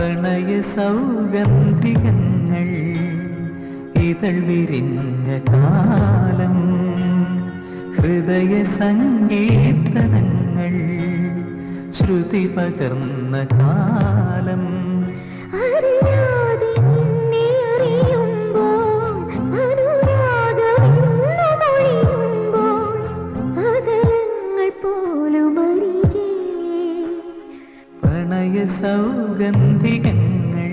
പ്രണയ സൗഗന്ധികങ്ങൾ ഇതൾ വിരിഞ്ഞ കാലം, ഹൃദയ സങ്കീർത്തനങ്ങൾ ശ്രുതി പകർന്ന കാലം. പ്രണയ സൗഗന്ധികങ്ങൾ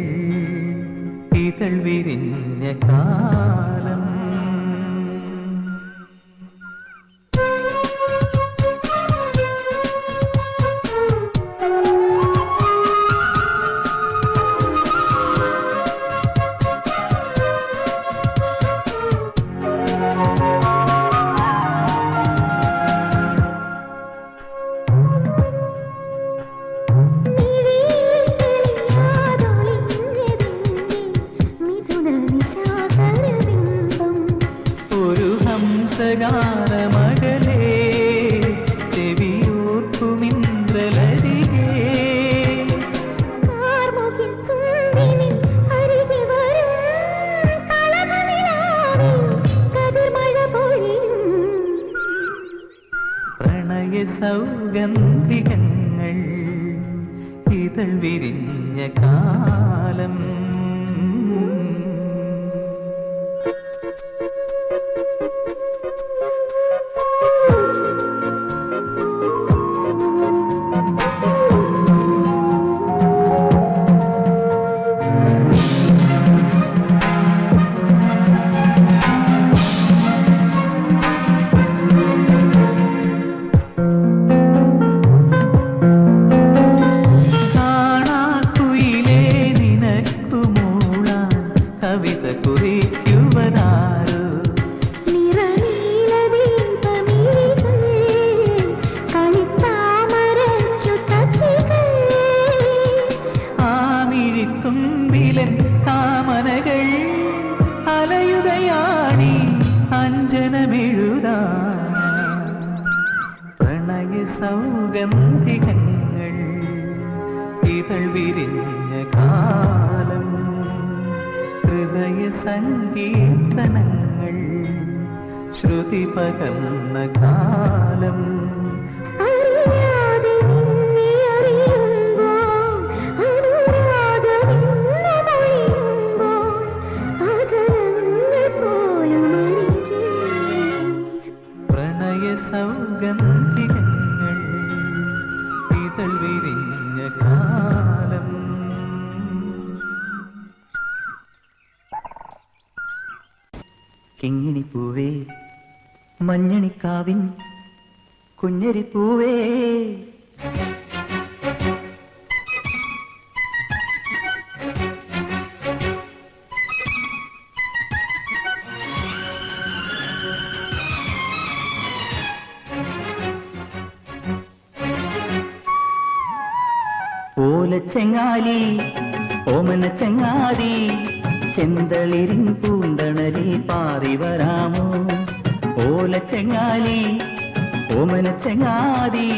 ഇതൾ വിരിഞ്ഞ കാലം. ഗാനമകലേ ചെവിയോർക്കുമിന്ദ്രലരികേ, പ്രണയ സൗഗന്ധികങ്ങൾ ഇതൾ വിരിഞ്ഞ കാലം. കവിത കുറിക്കുവനാരോ ആമിഴിത്തുമ്പിലൻ കാമനകൾ അലയുകയാണി അഞ്ജനമെഴുതാ. പ്രണയ സൗഗന്ധികങ്ങൾ ഇതൾ വിരിഞ്ഞ കാലം, ഹൃദയ സങ്കീർത്തനങ്ങൾ ശ്രുതി പകർന്ന കാലം. പ്രണയ സൗഗന്ധികങ്ങൾ ഇതൾ വിരിഞ്ഞ കാലം. കിങ്ങിണിപ്പൂവേ മഞ്ഞണിക്കാവിൻ കുഞ്ഞരിപ്പൂവേ, ഓലച്ചെങ്ങാലി ഓമന ചെങ്ങാതി ചെന്തളിരിൻ പൂന്തണലി പാറി വരാമോ. ഓലച്ചെങ്ങാലി ഓമന ചെങ്ങാതി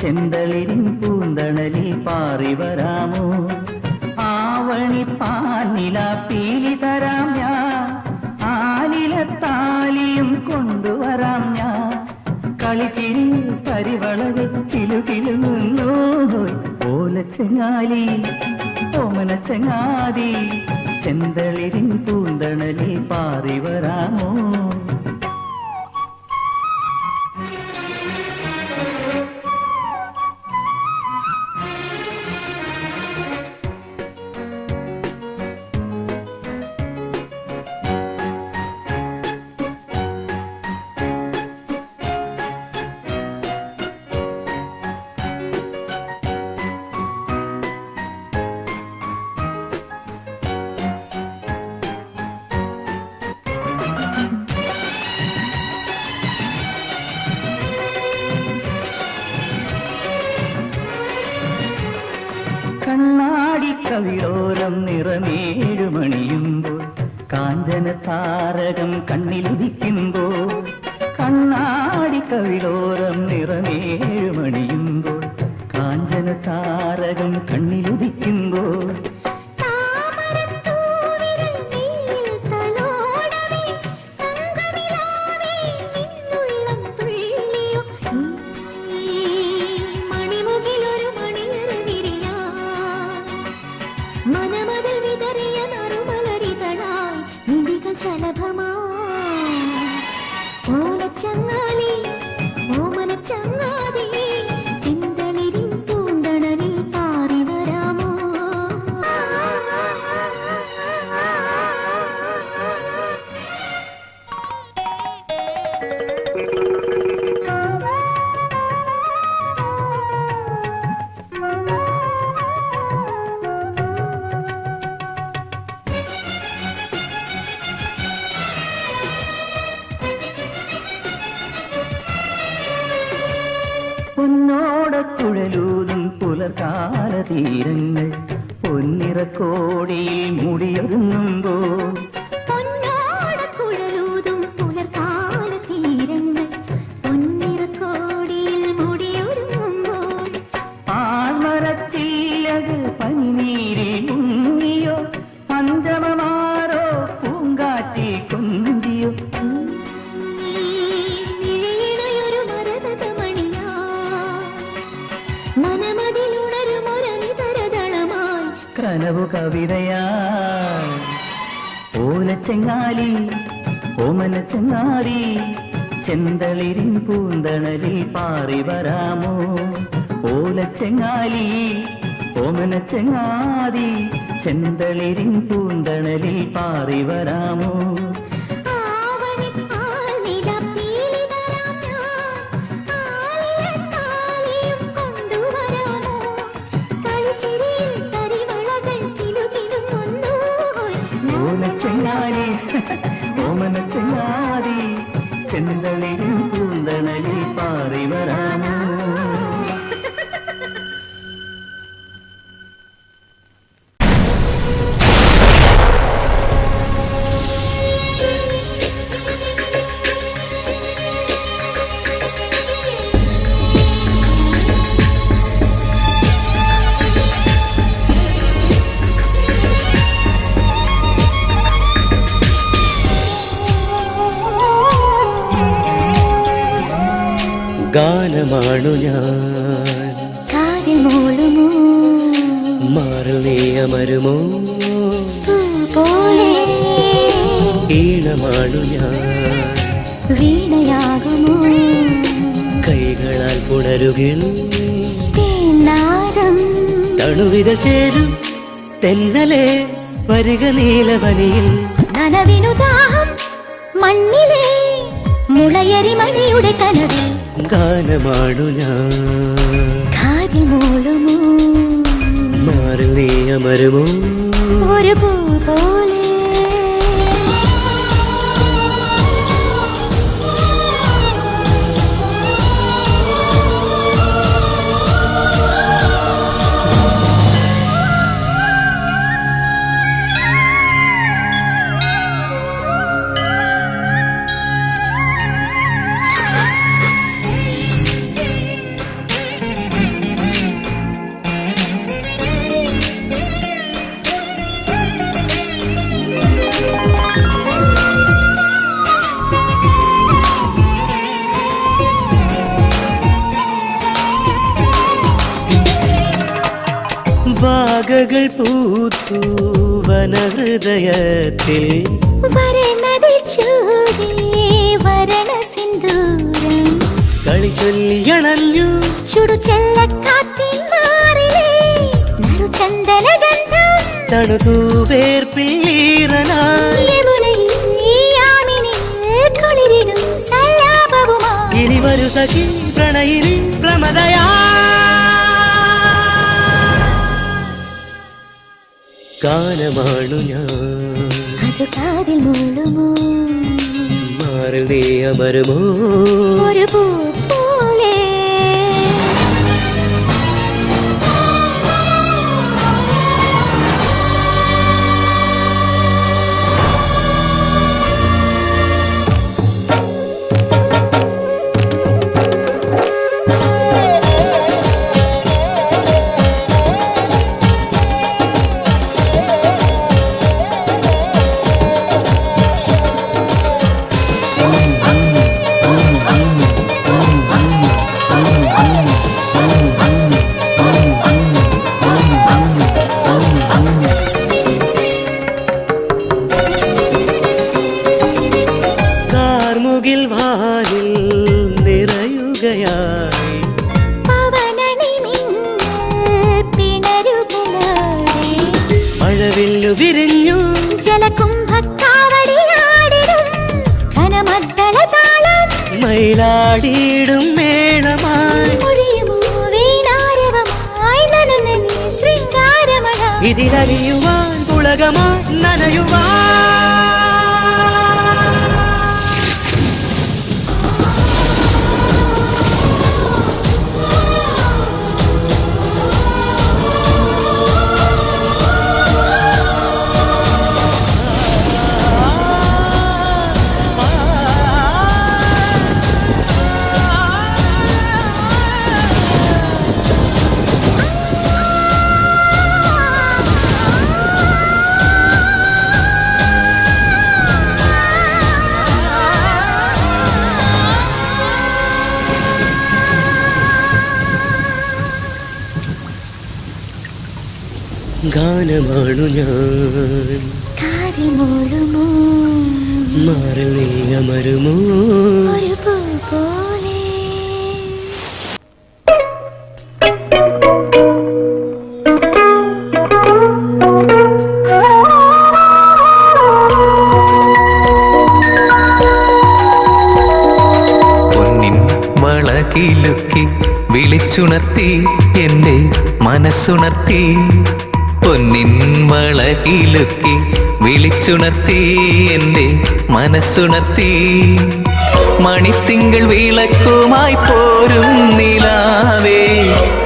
ചെന്തളിരിൻ പൂന്തണലി പാറി വരാമോ. ആവണി പാലില പീലി തരാം ഞാൻ, ആലിലത്താലിയും കൊണ്ടുവരാം ഞാൻ. കളിച്ചിരി കരിവളകൾ കിലുകിലുന്നു. ഓലച്ചെങ്ങാലി ഓമന ചെങ്ങാതി ചെന്തളിരിൻ പൂന്തണലി പാറി വരാമോ. കവിളോരം നിറമേഴുമണിയുമ്പോൾ കാഞ്ചന താരകം കണ്ണിലുദിക്കുമ്പോൾ, കണ്ണാടി കവിളോരം നിറമേഴുമണിയുമ്പോൾ കാഞ്ചന താരകം കണ്ണിലുദിക്കുമ്പോൾ, കുഴലൂതും പുലർകാല തീരങ്ങൾ പൊന്നിറക്കോടിയിൽ മുടിയൊരുങ്ങുമ്പോൾ പനിനീരിൽ മുങ്ങിയോ പഞ്ചമമാരോ പൂങ്കാറ്റി കൊഞ്ചിയോ കനവു കവിതയായി ഓലച്ചെങ്ങാലി ഓമനച്ചെങ്ങാലി ചെന്തളിരിൻ പൂന്തണലിൽ പാറി വരാമോ ഓലച്ചെങ്ങാലി ഓമനച്ചെങ്ങാതി ചെന്തളിരിൻ പൂന്തണലിൽ പാറി വരാമോ ഓലച്ചെങ്ങാതി ഓമനച്ചെങ്ങാതി ചെന്തളിരിൻ പൂന്തണലിൽ പാറി വരാമോ ഗാനമാണു ഞാൻ കാതിൽ മൂളുമോ മാറിൽ നീ അമരുമോ പോലെ ഈണമാണു ഞാൻ വീണയാകുമോ കൈകളാൽ പുണരുകിൽ തേനാദം തണുവിതൾ ചേരും തെന്നലെ വരിക നീലവനിയിൽ നനവിനു ദാഹം മണ്ണിലെ മുളയരിമണിയുടെ കനവിൽ ഗാനമാണു ഞാൻ കാതിൽ മൂളുമോ മാറിൽ നീ അമരുമോ ഒരു പൂ പോലെ വാഗകൾ പൂത്തു വനഹൃദയത്തിൽ വരണതിൽ ചൂടി വരണ സിന്ദൂരം കളി ചൊല്ലിയണഞ്ഞു ചുടു ചെല്ലക്കാറ്റിൻ മാറിലേ നറുചന്ദന ഗന്ധം തണുതൂ വേർപ്പിള്ളീറനായി കുളിരിടും സല്ലാപവുമായി ഇനി വരു സഖി പ്രണയിനി പ്രമദയാ ഗാനമാണു ഞാൻ അത് കാതിൽ മൂളുമോ മാറിൽ നീ അമരുമോ ഒരു പൂ പോലെ കാർമുകിൽ വാനിൽ നിറയുകയായി പവനണി പിണരുകളാടി മഴവില്ലു വിരിഞ്ഞു ജലകുംഭക്കാവടിയാടിടും ഘനമദ്ദളതാളം മയിലാടിയിടും മേളമായി ഒഴിയുമോ വീണാരവമായി നനുനനീ ശൃംഗാരമഴ ഇതിലറിയുവാൻ പുളകമായി നനയുവാൻ ഗാനമാണു ഞാൻ കാതിമൂളുമോ മാറിൽ നീ അമരുമോ ഒരു പൂ പോലെ പൊന്നിൻ വളകിലുക്കി വിളിച്ചുണർത്തി എൻ്റെ മനസ്സുണർത്തി. പൊന്നിൻ വളകിലുക്കി വിളിച്ചുണർത്തി എൻ്റെ മനസ്സുണർത്തി. മണിത്തിങ്കൾ വിളക്കുമായി പോരും നിലാവേ,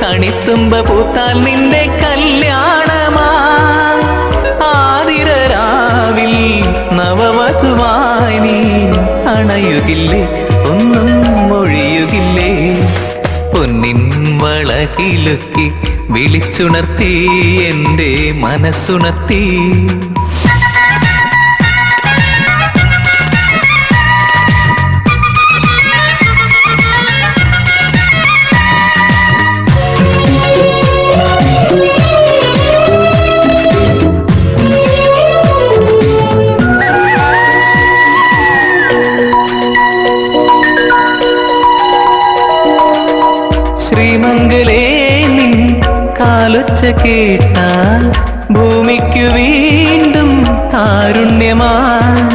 കണിത്തുമ്പ പൂത്താൽ നിന്റെ കല്യാണമാ. ആതിരരാവിൽ നവവധുവായി നീ അണയുകില്ലേ, ഒന്നും മൊഴിയുകില്ലേ. പൊന്നിൻ വളകിലുക്കി വിളിച്ചുണർത്തി എൻ്റെ മനസ്സുണർത്തി. ശ്രീമംഗലേ നിൻ കാലൊച്ച കേട്ടാൽ ഭൂമിക്കു വീണ്ടും താരുണ്യമായി.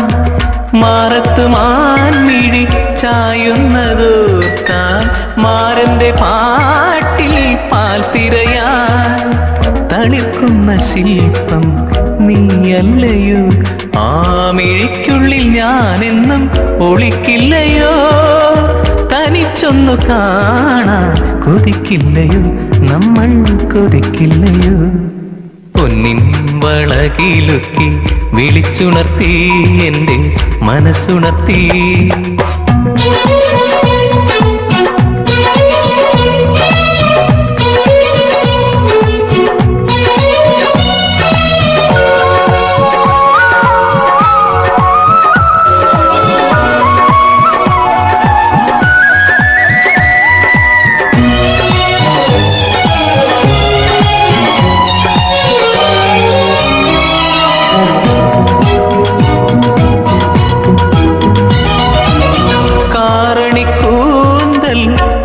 മാറത്തു മാൻമിഴി ചായുന്നതോർത്താൽ മാരന്റെ പാട്ടിൽ പാൽ തിരയാൻ. തളിർക്കുന്ന ശില്പം നീയല്ലയോ, ആ മിഴിക്കുള്ളിൽ ഞാനെന്നും ഒളിക്കില്ലയോ. തനിച്ചൊന്നു കാണാൻ കൊതിക്കില്ലയോ, നമ്മൾ കൊതിക്കില്ലയോ. പൊന്നിൻ വളകിലുക്കി വിളിച്ചുണർത്തി എൻ്റെ മനസ്സുണർത്തി.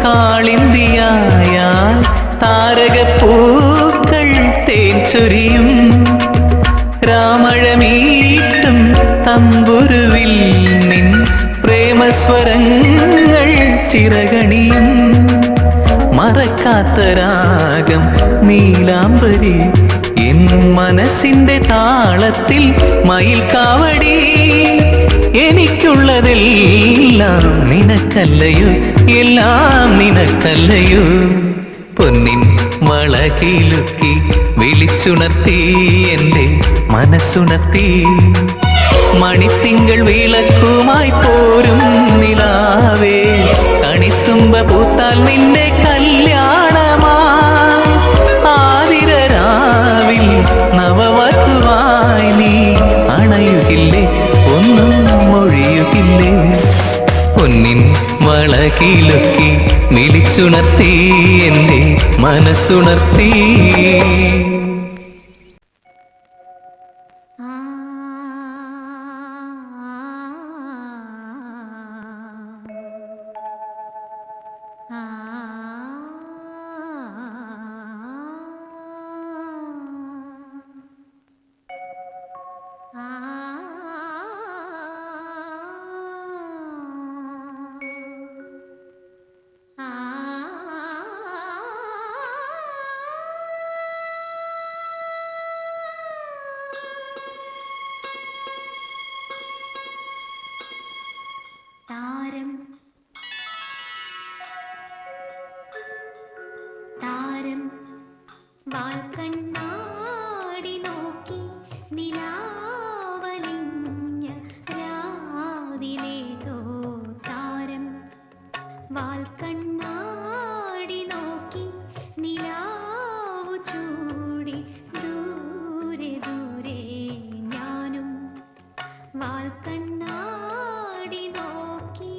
കാളിന്തിയായാൽ താരകപ്പൂക്കൾ തേൻചൊരിയും. രാമഴമീട്ടും തമ്പുരുവിൽ നിൻ പ്രേമസ്വരങ്ങൾ ചിറകണിയും. മറക്കാത്ത രാഗം നീലാംബരി എൻ മനസ്സിന്റെ താളത്തിൽ മയിൽ കാവടി. എനിക്കുള്ളതെല്ലാം നിനക്കല്ലയോ, എല്ലാം നിനക്കല്ലയോ. പൊന്നിൻ വളകിലുക്കി വിളിച്ചുണർത്തി എൻ്റെ മനസ്സുണർത്തി. മണിത്തിങ്കൾ വിളക്കുമായി പോരും നിലാവേ, കണിത്തുമ്പ പൂത്താൽ നിന്റെ കല്യാണമാ. ആതിരരാവിൽ നവവധുവായി നീ അണയുകില്ലേ, ഒന്നും മൊഴിയുകില്ലേ. പൊന്നിൻ വളകിലുക്കി വിളിച്ചുണർത്തി എൻ്റെ മനസ്സുണർത്തി. താരം താരം വാൽക്കണ്ണാടി നോക്കി നിലാവലിഞ്ഞ രാവിലേതോ. താരം വാൽക്കണ്ണാടി നോക്കി നിലാവു ചൂടി ദൂരെ ദൂരെ ഞാനും വാൽക്കണ്ണാടി നോക്കി.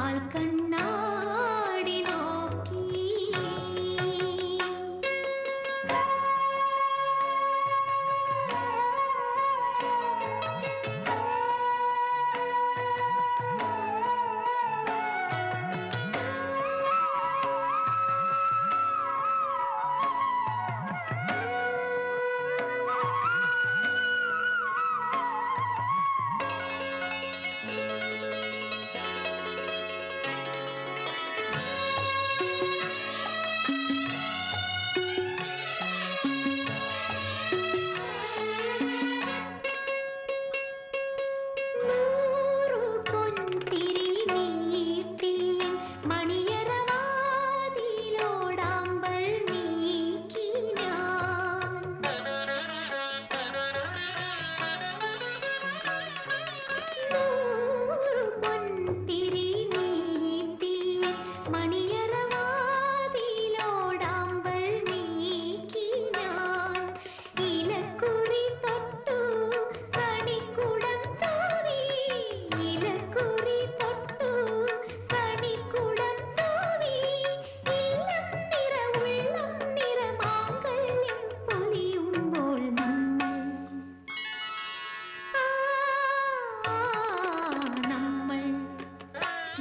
വാൽക്കണ്ണാടി നോക്കി.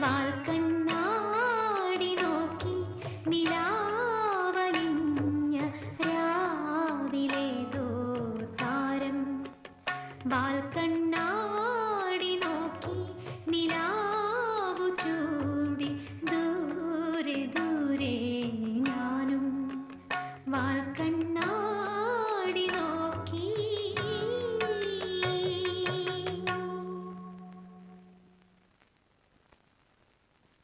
വാൽക്കണ്ണാടി നോക്കി നിലാവലിഞ്ഞ രാവിലേതോ താരം. വാൽക്കണ്ണാടി നോക്കി നിലാവു ചൂടി ദൂരെ ദൂരെ ഞാനും. വാൽക്കണ്ണാടി